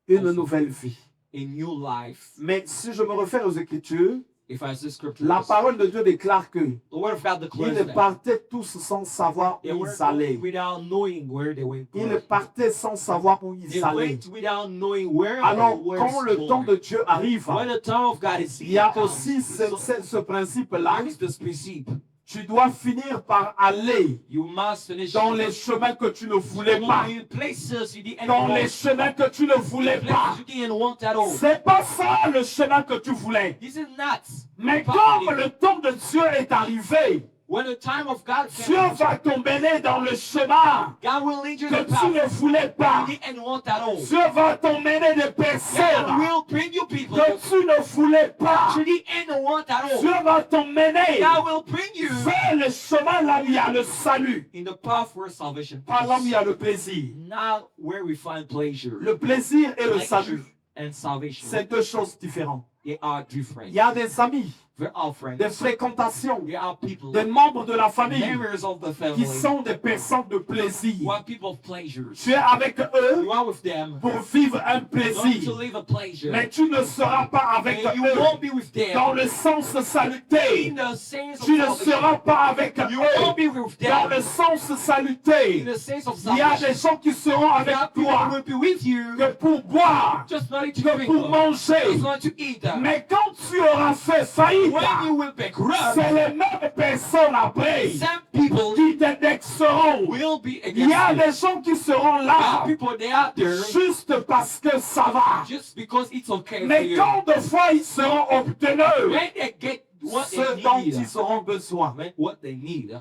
S1: une nouvelle vie.
S2: a new life.
S1: Mais si je me réfère aux Écritures,
S2: If I say scripture,
S1: la parole de Dieu déclare que
S2: the word of God declares
S1: ils
S2: that
S1: partaient tous sans savoir
S2: they
S1: où
S2: were
S1: ils allaient.
S2: going without knowing where they went.
S1: Ils partaient sans savoir où
S2: They
S1: ils allaient.
S2: went without knowing where
S1: Alors,
S2: they were
S1: quand le
S2: going.
S1: temps de Dieu arrive,
S2: When the time of God is
S1: il y a
S2: here,
S1: aussi ce principe-là.
S2: there is this principle.
S1: Tu dois finir par aller
S2: You must finish
S1: dans les chemins que tu ne voulais pas.
S2: in places you didn't
S1: Dans
S2: want.
S1: les chemins que tu ne voulais pas.
S2: Places you didn't want at all.
S1: C'est pas ça le chemin que tu voulais.
S2: This is not.
S3: mais comme le temps de Dieu est arrivé,
S2: When the time of God
S3: Dieu
S2: came,
S3: va t'emmener dans le chemin
S2: God will lead you
S3: que
S2: to the
S3: tu
S2: path
S3: ne voulais pas.
S2: you didn't want at all.
S3: Dieu va t'emmener des
S2: God
S3: personnes
S2: will bring you people
S3: que tu ne voulais pas.
S2: you didn't want at all.
S3: Dieu va t'emmener
S2: God will bring you
S3: vers le chemin là où il y a le salut,
S2: in the path where salvation
S1: Pas là où il y a
S2: is.
S1: le plaisir.
S2: Not where we find pleasure.
S1: Le plaisir et le
S2: Pleasure
S1: salut,
S2: and salvation,
S1: c'est deux choses différentes.
S2: they are different.
S1: Il y a des amis,
S2: We're all friends.
S1: des fréquentations,
S2: We are people,
S1: des membres de la famille
S2: members of the
S1: qui
S2: family,
S1: sont des personnes de plaisir.
S2: who are people of pleasures.
S1: Tu es avec eux
S2: You are with them
S1: pour vivre un
S2: not to
S1: plaisir,
S2: live a pleasure.
S3: mais tu ne seras pas avec
S2: And you
S3: eux
S2: won't be with
S3: dans
S2: them
S3: le sens
S2: in
S3: salutaire.
S2: the sense of
S3: Tu ne
S2: salvation.
S3: seras pas avec
S2: You
S3: eux
S2: won't be with
S3: dans
S2: them
S3: le sens
S2: in
S3: salutaire.
S2: the sense of
S3: Il y a des
S2: salvation.
S3: gens qui seront avec
S2: God, people
S3: toi
S2: will be with you
S3: que pour boire,
S2: just not to
S3: que
S2: drink,
S3: pour manger.
S2: just not to eat.
S3: Mais quand tu auras fait faillite,
S2: When you will bankrupt,
S3: c'est les mêmes personnes après
S2: some people
S3: qui t'indexeront.
S2: will be
S3: Il y a
S2: against you.
S3: des gens qui seront
S2: Some
S3: là
S2: people, they are there
S3: juste parce que ça va.
S2: just because it's okay for
S3: Mais
S2: you.
S3: quand de fois ils seront obtenus,
S2: When they get what
S1: Ce
S2: they
S1: dont
S2: need,
S1: ils auront besoin.
S2: what they need,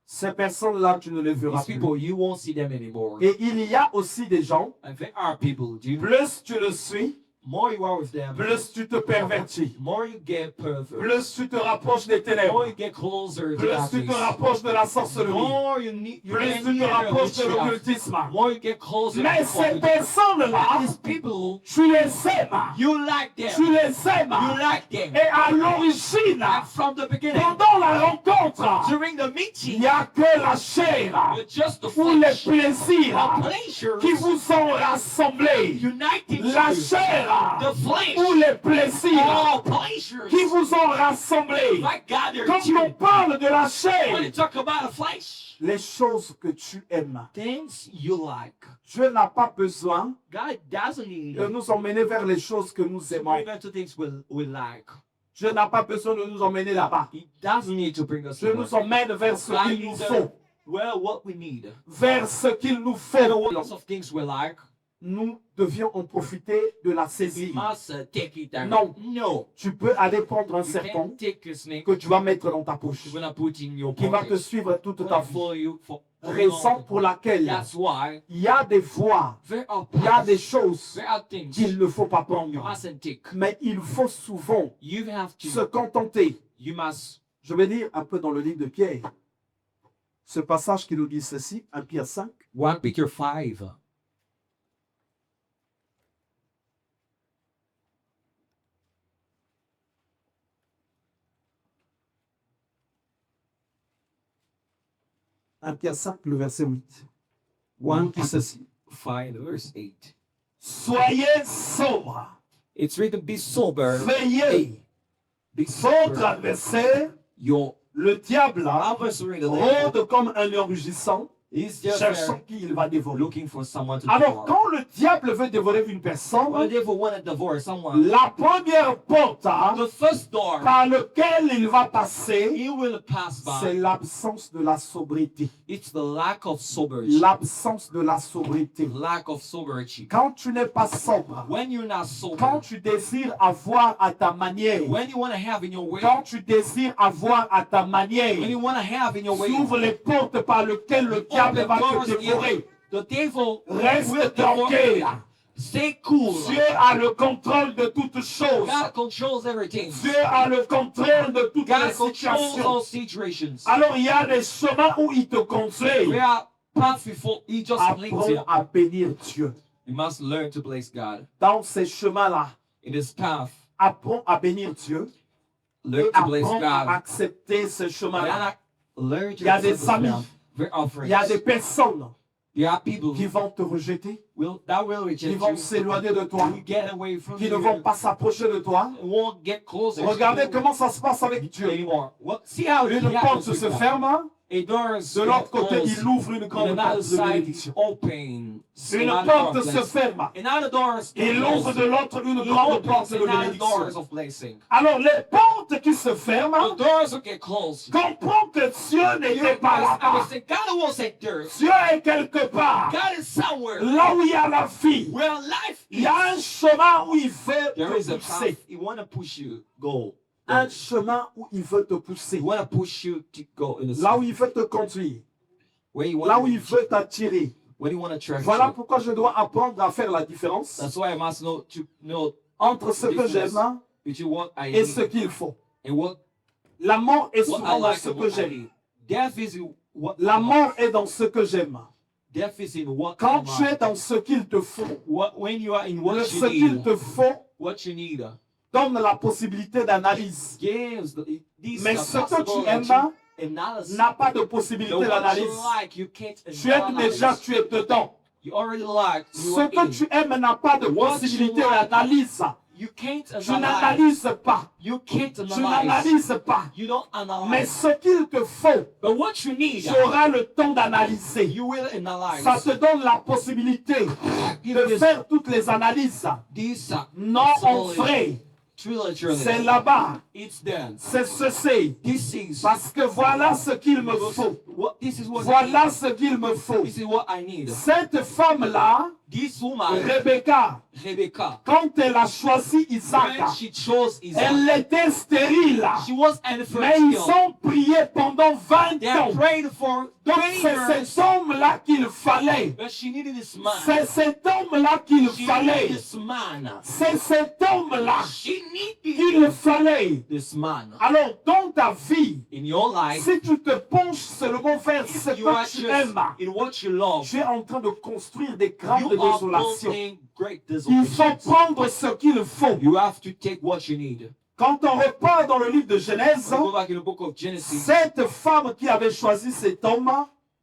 S1: Ces personnes-là, tu ne les verras
S2: these
S1: plus.
S2: people, you won't see them anymore.
S1: Et il y a aussi des gens,
S2: And there are people, dude,
S1: plus tu le suis,
S2: more you are with them,
S1: plus tu te pervertis,
S2: more you get perverted,
S1: plus tu te rapproches des
S2: more
S1: ténèbres,
S2: you get closer to
S1: plus
S2: that
S1: tu te
S2: place.
S1: rapproches de la sorcellerie,
S2: More you need, you
S1: plus
S2: get
S1: tu te
S2: near
S1: rapproches de
S2: witchcraft.
S1: l'occultisme.
S2: More you get closer
S3: mais
S2: to
S3: ces
S2: occultism.
S3: personnes-là,
S2: These people,
S3: tu les aimes.
S2: you like them.
S3: Tu les aimes.
S2: You like them.
S3: Et à l'origine,
S2: And from the beginning,
S3: pendant la rencontre,
S2: during the
S3: il
S2: meeting,
S3: n'y a que la chair
S2: you're just the
S3: ou les
S2: flesh,
S3: plaisirs
S2: the pleasures
S3: qui vous ont rassemblés.
S2: united
S3: La
S2: you.
S3: chair
S2: The flesh,
S3: ou les plaisirs
S2: all pleasures
S3: qui vous ont rassemblés.
S2: that gathered
S3: Quand
S2: you.
S3: on parle de la
S2: When
S3: chair,
S2: you talk about the flesh,
S1: Les choses que tu aimes.
S2: things you like,
S1: Dieu n'a pas besoin
S2: God doesn't need
S1: de nous emmener vers les choses que nous
S2: to
S1: aimons.
S2: bring us to things we like.
S1: Dieu n'a pas besoin de nous emmener là-bas.
S2: He doesn't need to bring us
S1: Dieu
S2: to
S1: nous emmène vers ce
S2: God
S1: qu'il nous
S2: needs
S1: faut.
S2: well, what we need.
S1: Vers ce qu'il nous
S2: And
S1: faut.
S2: lots of things we like.
S3: nous devions en profiter de la
S2: We
S3: saisir.
S2: must take it down.
S3: Non.
S2: No.
S3: Tu peux aller prendre un
S2: You
S3: serpent
S2: can't take a snake.
S3: que tu vas mettre dans ta poche,
S2: You're gonna put in your
S3: qui va te
S2: pocket.
S3: suivre toute ta
S2: Gonna
S3: vie.
S2: follow you for
S3: Raison pour laquelle
S2: That's why
S3: il y a des voies,
S2: there are
S3: il y a des
S2: paths,
S3: choses
S2: there are things
S3: qu'il ne faut pas
S2: you
S3: prendre.
S2: mustn't take.
S3: Mais il faut souvent
S2: You have
S3: se
S2: to.
S3: contenter.
S2: You must.
S3: Je vais lire un peu dans le livre de Pierre. Ce passage qui nous dit ceci, 1 Pierre 5.
S2: 1 Peter 5.
S3: Un Pierre 5, le verset 8. 1 dit ceci.
S2: 5 verse 8.
S3: Soyez sobres,
S2: It's written, be sober.
S3: veillez.
S2: Be
S3: Votre
S2: sober.
S3: adversaire,
S2: Your
S3: le diable,
S2: adversary, the devil,
S3: rôde comme un lion rugissant,
S2: is just
S3: cherchant
S2: there
S3: qui il va dévorer.
S2: looking for someone to
S3: Alors,
S2: devour.
S3: quand le diable veut dévorer une
S2: When the
S3: personne,
S2: devil wanted to devour someone,
S3: la première porte
S2: the first door
S3: par laquelle il va passer,
S2: he will pass
S3: c'est
S2: by.
S3: l'absence de la sobriété.
S2: It's the lack of sobriety.
S3: L'absence de la sobriété.
S2: Lack of sobriety.
S3: Quand tu n'es pas sobre,
S2: When you're not sober,
S3: quand tu désires avoir à ta manière,
S2: when you want to have in your way,
S3: quand tu désires avoir à ta
S2: when
S3: manière,
S2: you want to have in your way,
S3: ouvre les portes par lesquelles le diable
S2: open
S3: va
S2: doors,
S3: te dévorer.
S2: the devil will
S3: Reste
S2: devour.
S3: tranquille.
S2: Stay cool.
S3: Dieu a le contrôle de toutes choses.
S2: God controls everything.
S3: Dieu a le contrôle de toutes les
S2: God controls
S3: situations.
S2: all situations.
S3: Alors il y a des chemins où il te conseille.
S2: We are paths before he just leads you.
S3: Apprends à bénir Dieu.
S2: You must learn to bless God.
S3: Dans ces chemins-là,
S2: In this path,
S3: apprends à bénir Dieu.
S2: learn
S3: Et
S2: to bless
S3: apprends à
S2: God.
S3: accepter ce chemin-là.
S2: Learn to
S3: Il y a des
S2: accept
S3: amis.
S2: God. There are
S3: Il y a des
S2: friends.
S3: personnes
S2: There are people
S3: qui vont te rejeter,
S2: that will
S3: qui
S2: reject
S3: vont
S2: you.
S3: s'éloigner de toi,
S2: Will get away from
S3: qui ne
S2: you.
S3: vont pas s'approcher de toi.
S2: Won't get closer.
S3: Regardez
S2: to you
S3: comment ça se passe avec Dieu.
S2: anymore. See how
S3: Une
S2: it
S3: porte
S2: happens
S3: se
S2: with God.
S3: ferme,
S2: A door is
S3: de l'autre côté,
S2: closed.
S3: il ouvre une
S2: And
S3: grande
S2: another
S3: porte de
S2: side
S3: bénédiction.
S2: open.
S3: Une
S2: Another
S3: porte
S2: door of
S3: se
S2: blessing.
S3: ferme,
S2: Another door is
S3: il ouvre
S2: closed.
S3: de l'autre une
S2: He
S3: grande porte
S2: opens
S3: de
S2: another doors
S3: bénédiction.
S2: of blessing.
S3: Alors les portes qui se
S2: The
S3: ferment,
S2: doors will get closed.
S3: comprends que Dieu
S2: You
S3: n'était pas
S2: must
S3: là-bas.
S2: understand God wasn't there.
S3: Dieu est quelque part,
S2: God is somewhere
S3: là où il y a la vie.
S2: where life
S3: Il y a un chemin où il veut
S2: There is
S3: te
S2: a
S3: pousser.
S2: path. He want to push you. Go.
S3: Un chemin où il veut te
S2: He
S3: pousser.
S2: want to push you to go in the
S3: Là où il veut te conduire.
S2: where you
S3: Là
S2: want
S3: où il veut t'attirer.
S2: where you want to track
S3: Voilà
S2: you.
S3: pourquoi je dois apprendre à faire la différence
S2: That's why I must know
S3: entre ce que j'aime
S2: between what I
S3: et
S2: need
S3: ce qu'il faut.
S2: and what
S3: La mort est
S2: I
S3: souvent dans
S2: like
S3: ce
S2: and
S3: que
S2: what I
S3: j'aime.
S2: need. Death is in what
S3: La
S2: I
S3: mort
S2: like.
S3: est dans ce que j'aime.
S2: Death is in what
S3: Quand
S2: I
S3: tu es
S2: like.
S3: dans ce qu'il te faut,
S2: When you are in what
S3: ce
S2: you
S3: qu'il
S2: need,
S3: te faut
S2: what you need
S3: donne la possibilité d'analyse.
S2: gives this
S3: Mais ce que tu
S2: possible
S3: aimes
S2: analysis.
S3: n'a pas de
S2: The
S3: possibilité
S2: what
S3: d'analyse.
S2: you like, you can't
S3: Tu aimes déjà,
S2: analyze.
S3: tu es dedans.
S2: You already like. You
S3: Ce
S2: are
S3: que
S2: in.
S3: tu aimes n'a pas de
S2: What
S3: possibilité
S2: you like.
S3: d'analyse.
S2: You can't
S3: Tu
S2: analyze.
S3: n'analyses pas.
S2: You can't
S3: Tu
S2: analyze.
S3: n'analyses pas.
S2: You don't
S3: Mais
S2: analyze.
S3: ce qu'il te faut,
S2: But what you need,
S3: tu auras le temps d'analyser.
S2: you will analyze.
S3: Ça te donne la possibilité de faire toutes les analyses.
S2: This
S3: Non, on ferait.
S2: trilogy.
S3: C'est là-bas.
S2: It's done.
S3: C'est ceci.
S2: This is
S3: Parce que voilà ce qu'il me faut.
S2: what. This is what.
S3: Voilà ce qu'il me faut.
S2: This is what I need.
S3: Cette femme-là,
S2: This woman,
S3: Rebecca,
S2: Rebecca,
S3: quand elle a choisi Isaac,
S2: when she chose Isaac,
S3: elle était stérile.
S2: she was
S3: Mais ils
S2: infertile.
S3: ont prié pendant 20
S2: They
S3: ans.
S2: prayed for
S3: Donc
S2: 20
S3: c'est
S2: years,
S3: cet homme-là qu'il fallait.
S2: but she needed this man.
S3: C'est cet homme-là qu'il
S2: She
S3: fallait.
S2: needed this man.
S3: C'est cet homme-là
S2: She needed
S3: qu'il fallait.
S2: this man.
S3: Alors, dans ta vie,
S2: In your life,
S3: si tu te penches seulement vers ce
S2: you are
S3: que tu
S2: just
S3: aimes,
S2: in what you love.
S3: tu es en train de construire des grandes
S2: You are
S3: désolations.
S2: building great
S3: Il faut
S2: desolations.
S3: prendre ce qu'il faut.
S2: You have to take what you need.
S3: Quand on repart dans le livre de Genèse,
S2: Go back in the book of Genesis.
S3: cette femme qui avait choisi cet homme,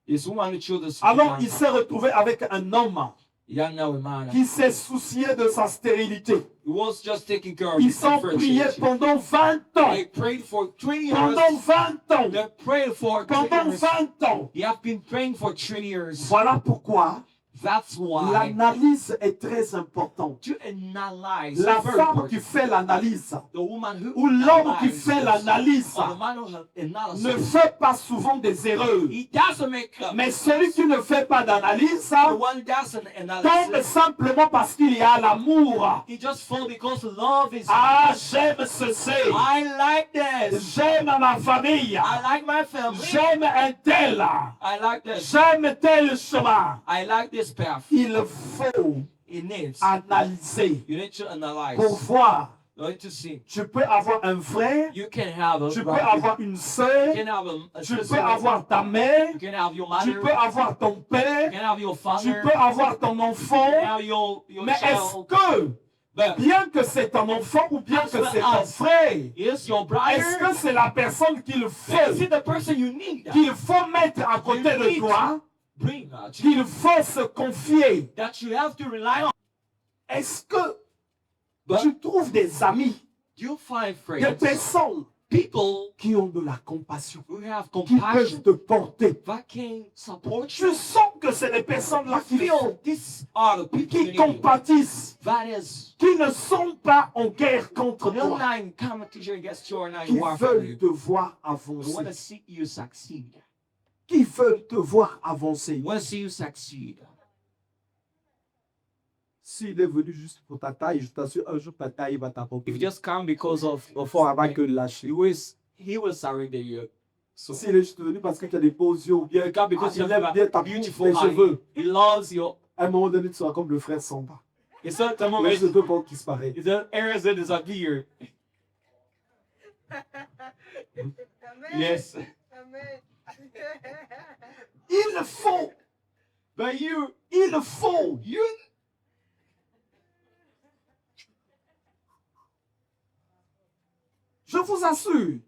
S2: This woman who chose this
S3: alors
S2: man,
S3: il s'est retrouvé avec un homme
S2: young now man.
S3: qui s'est soucié de sa stérilité.
S2: He was just taking care of
S3: Ils
S2: his
S3: ont prié
S2: infertility.
S3: pendant 20 ans.
S2: They prayed for 20 years.
S3: Pendant 20 ans.
S2: They prayed for 20
S3: Pendant
S2: years.
S3: 20 ans.
S2: They have been praying for 20 years.
S3: Voilà pourquoi
S2: That's why
S1: l'analyse est très importante.
S2: to analyze
S1: La
S2: the very
S1: femme
S2: person,
S1: qui fait l'analyse
S2: the woman who
S1: ou l'homme qui
S2: analyzes,
S1: fait l'analyse
S2: or the man who analyzes,
S1: ne fait pas souvent des erreurs.
S2: he doesn't make up.
S1: Mais celui qui ne fait pas d'analyse
S2: The one who doesn't
S1: tombe
S2: analyze,
S1: simplement parce qu'il y a l'amour.
S2: he just falls because love is.
S1: Ah, j'aime ceci.
S2: I like this.
S1: J'aime ma famille.
S2: I like my family.
S1: J'aime un tel.
S2: I like this.
S1: J'aime tel chemin.
S2: I like this path.
S1: Il faut
S2: It needs.
S1: analyser
S2: You need to analyze.
S1: pour voir.
S2: You need to see.
S1: Tu peux avoir un frère,
S2: You can have a
S1: tu peux
S2: brother.
S1: avoir une
S2: You
S1: sœur,
S2: can have a
S1: tu
S2: sister.
S1: peux avoir ta mère,
S2: You can have your
S1: tu
S2: mother.
S1: peux avoir ton
S2: You
S1: père,
S2: can have your
S1: tu
S2: father.
S1: peux avoir ton
S2: You can
S1: enfant.
S2: have your
S1: Mais est-ce
S2: child.
S1: que,
S2: But
S1: bien que c'est ton enfant ou bien que c'est ton frère,
S2: is your
S1: est-ce
S2: brother?
S1: que c'est la personne qu'il
S2: Is
S1: faut,
S2: it the person you need?
S1: qu'il faut mettre à côté de toi,
S2: Bring out.
S1: qu'il faut se confier?
S2: That you have to rely on.
S1: Est-ce que
S2: But
S1: tu trouves des amis,
S2: you find
S1: des
S2: friends,
S1: personnes
S2: people
S1: qui ont de la compassion,
S2: who have
S1: qui peuvent
S2: compassion,
S1: te porter?
S2: that can support
S1: Tu
S2: you.
S1: sens que c'est les personnes-là qui
S2: Feel these are the people you
S1: qui
S2: need.
S1: compatissent,
S2: That is,
S1: qui ne sont pas en guerre contre
S2: you're
S1: toi,
S2: not in competition against you or not
S1: qui
S2: in warfare.
S1: veulent te voir
S2: We want to
S1: avancer,
S2: see you succeed.
S1: qui veulent te voir avancer.
S2: We want to see you succeed.
S1: S'il est venu juste pour ta taille, je t'assure, un jour ta taille va
S2: If you
S1: t'accomplir.
S2: just come because of
S1: Fort avant que le lâcher.
S2: he will surrender you. So
S1: S'il est juste venu parce que tu as des beaux yeux ou bien
S2: you come because you
S1: il aime bien
S2: have
S1: ta
S2: a
S1: coupe,
S2: beautiful
S1: tes cheveux,
S2: eye. He loves you.
S1: à un moment donné, tu seras comme le frère Samba.
S2: It's not the
S1: Les
S2: moment.
S1: cheveux bons qui se paraissent.
S2: It's the areas that is appear.
S4: Amen.
S2: Yes.
S4: Amen.
S1: Il faut,
S2: But
S1: il faut. Je vous assure,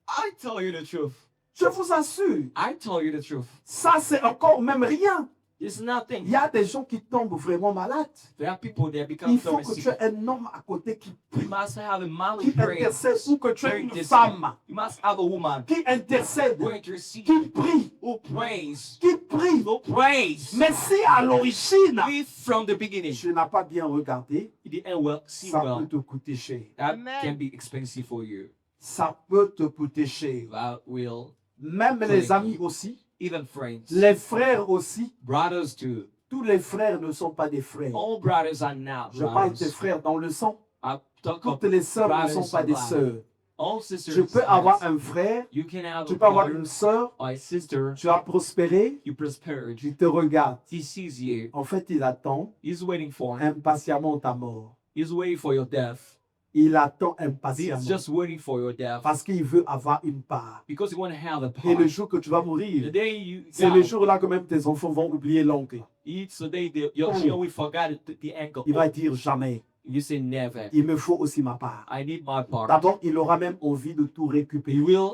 S2: I tell you the truth.
S1: je vous assure,
S2: I tell you the truth.
S1: ça c'est encore même rien.
S2: It's nothing.
S1: Il y a des gens qui tombent vraiment malades.
S2: There are people that become
S1: Il faut
S2: very
S1: que tu
S2: sick.
S1: aies un homme à côté qui
S2: You must have a man
S1: qui
S2: who prays.
S1: intercède ou que tu aies
S2: Very
S1: une
S2: disciplined.
S1: femme
S2: You must have a woman
S1: qui intercède,
S2: who intercedes,
S1: qui prie,
S2: who prays,
S1: qui prie.
S2: who prays.
S1: Mais si à l'origine,
S2: If from the beginning
S1: tu n'as pas bien regardé,
S2: you didn't well see
S1: ça
S2: well,
S1: peut te coûter cher.
S2: that
S4: Amen.
S2: can be expensive for you.
S1: Ça peut te coûter cher.
S2: That will,
S1: Même les amis aussi,
S2: even friends,
S1: les frères aussi.
S2: brothers too.
S1: Tous les frères ne sont pas des frères.
S2: All brothers are not
S1: Je parle des
S2: brothers.
S1: frères dans le sang.
S2: I talk
S1: Toutes
S2: of
S1: les sœurs ne sont pas des
S2: brothers.
S1: sœurs.
S2: all sisters.
S1: Tu peux
S2: and
S1: avoir
S2: brothers.
S1: un frère,
S2: You can have
S1: tu
S2: a
S1: peux avoir
S2: brother
S1: une sœur,
S2: or a sister.
S1: tu as prospéré,
S2: You prospered.
S1: tu te regardes.
S2: He sees you.
S1: En fait, il attend
S2: He's waiting for.
S1: impatiemment ta mort.
S2: He's waiting for your death.
S1: Il attend
S2: He's
S1: impatiemment
S2: just waiting for your death
S1: parce qu'il veut avoir une part.
S2: because you want to have a
S1: Et
S2: part.
S1: le jour que tu vas
S2: The
S1: mourir,
S2: day you
S1: c'est le
S2: die,
S1: jour-là que même tes enfants vont oublier l'oncle.
S2: it's the day that your children forgot the ankle.
S1: Il va dire jamais.
S2: You say never.
S1: Il me faut aussi ma part.
S2: I need my part.
S1: D'abord, il aura même envie de tout récupérer.
S2: You will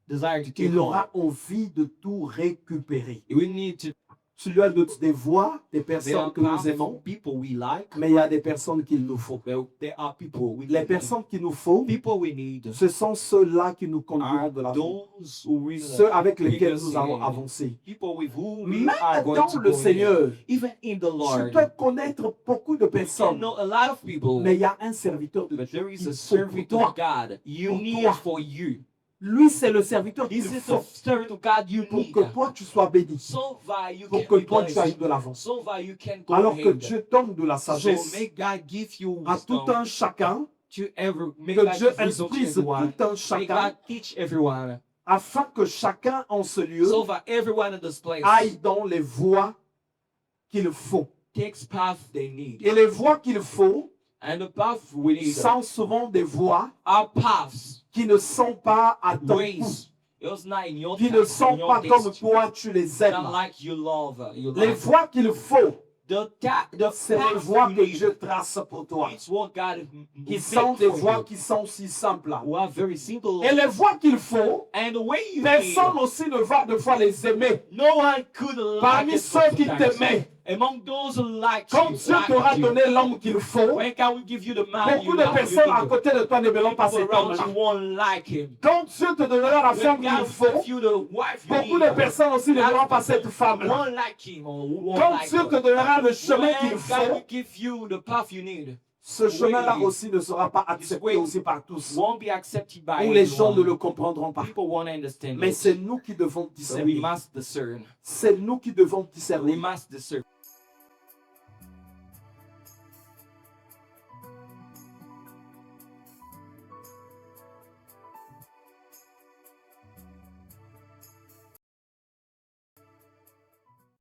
S2: desire to take
S1: Il
S2: on.
S1: aura envie de tout récupérer.
S2: You will need to.
S1: Tu lui as des voix, des
S2: There
S1: personnes
S2: are
S1: que nous
S2: powerful
S1: aimons,
S2: people we like.
S1: mais il y a des personnes qu'il nous faut.
S2: There are people we
S1: Les
S2: need.
S1: personnes qu'il nous faut,
S2: People we need
S1: ce sont ceux-là qui nous conduiront
S2: are
S1: de la vie.
S2: those who will
S1: Ceux avec lesquels
S2: lead us
S1: nous allons
S2: in.
S1: avancer.
S2: People with whom we
S1: Même
S2: are going
S1: dans
S2: to
S1: le
S2: go in.
S1: Seigneur,
S2: Even in the
S1: tu
S2: Lord,
S1: peux connaître beaucoup de
S2: you
S1: personnes,
S2: know a lot of people,
S1: mais il y a un serviteur de
S2: but
S1: Dieu
S2: there is
S1: qui
S2: a
S1: faut pour
S2: servant
S1: toi.
S2: of God you
S1: Pour
S2: need
S1: toi.
S2: for you.
S1: Lui, c'est le serviteur qu'il
S2: This is
S1: faut
S2: the servant of God you
S1: pour
S2: need.
S1: que toi, tu sois béni,
S2: So far you
S1: pour
S2: can
S1: que
S2: be
S1: toi, tu ailles
S2: blessed.
S1: de l'avant.
S2: So far you can go
S1: Alors que
S2: ahead.
S1: Dieu donne de la
S2: So
S1: sagesse
S2: may God give you
S1: à tout
S2: wisdom
S1: un chacun,
S2: to every. May
S1: que
S2: God
S1: Dieu
S2: give wisdom to
S1: instruise
S2: everyone.
S1: tout un
S2: May
S1: chacun,
S2: God teach everyone.
S1: afin que chacun en ce lieu
S2: So far everyone in this place
S1: aille dans les voies qu'il faut.
S2: takes path they need.
S1: Et les voies qu'il faut
S2: And the path we need
S1: sont souvent des voies
S2: are paths,
S1: qui ne sont pas à ton goût,
S2: ways. It's not in your
S1: qui
S2: time,
S1: ne
S2: in
S1: sont
S2: your
S1: pas comme
S2: taste.
S1: toi tu les
S2: Not
S1: aimes.
S2: like you love. You
S1: Les
S2: like.
S1: voies qu'il faut,
S2: The
S1: c'est les
S2: path
S1: voies
S2: you
S1: que
S2: need.
S1: Dieu trace pour toi.
S2: It's what God
S1: Qui
S2: made
S1: sont des
S2: for
S1: voies
S2: you.
S1: qui sont si simples.
S2: Who are very simple.
S1: Et les voies qu'il faut,
S2: And the way you
S1: personne
S2: feel,
S1: aussi ne va de fois les aimer.
S2: no one could like
S1: Parmi
S2: it
S1: ceux qui
S2: sometimes.
S1: t'aimaient,
S2: Among those who like
S3: Quand
S2: you,
S3: Dieu t'aura
S2: like you,
S3: donné l'homme qu'il faut,
S2: when God will give you the man
S3: beaucoup
S2: you
S3: de
S2: like,
S3: personnes à côté de toi ne verront pas
S2: people
S3: cet
S2: around
S3: homme-là.
S2: you won't like him.
S3: Quand Dieu te donnera la femme
S2: When
S3: qu'il
S2: God
S3: faut,
S2: will give you the wife you
S3: beaucoup
S2: need,
S3: de personnes aussi ne verront pas cette femme-là.
S2: won't like him or won't
S3: Quand
S2: like
S3: Dieu te
S2: her.
S3: donnera le chemin
S2: When
S3: qu'il
S2: God
S3: faut,
S2: will give you the path you need,
S3: ce chemin-là aussi ne sera pas accepté aussi par tous.
S2: won't be accepted by
S3: Ou les gens ne
S2: everyone.
S3: le comprendront pas.
S2: People won't understand
S3: Mais
S2: it.
S3: c'est nous qui devons
S2: So we
S3: discerner.
S2: must discern.
S3: C'est nous qui devons
S2: We
S3: discerner.
S2: must discern.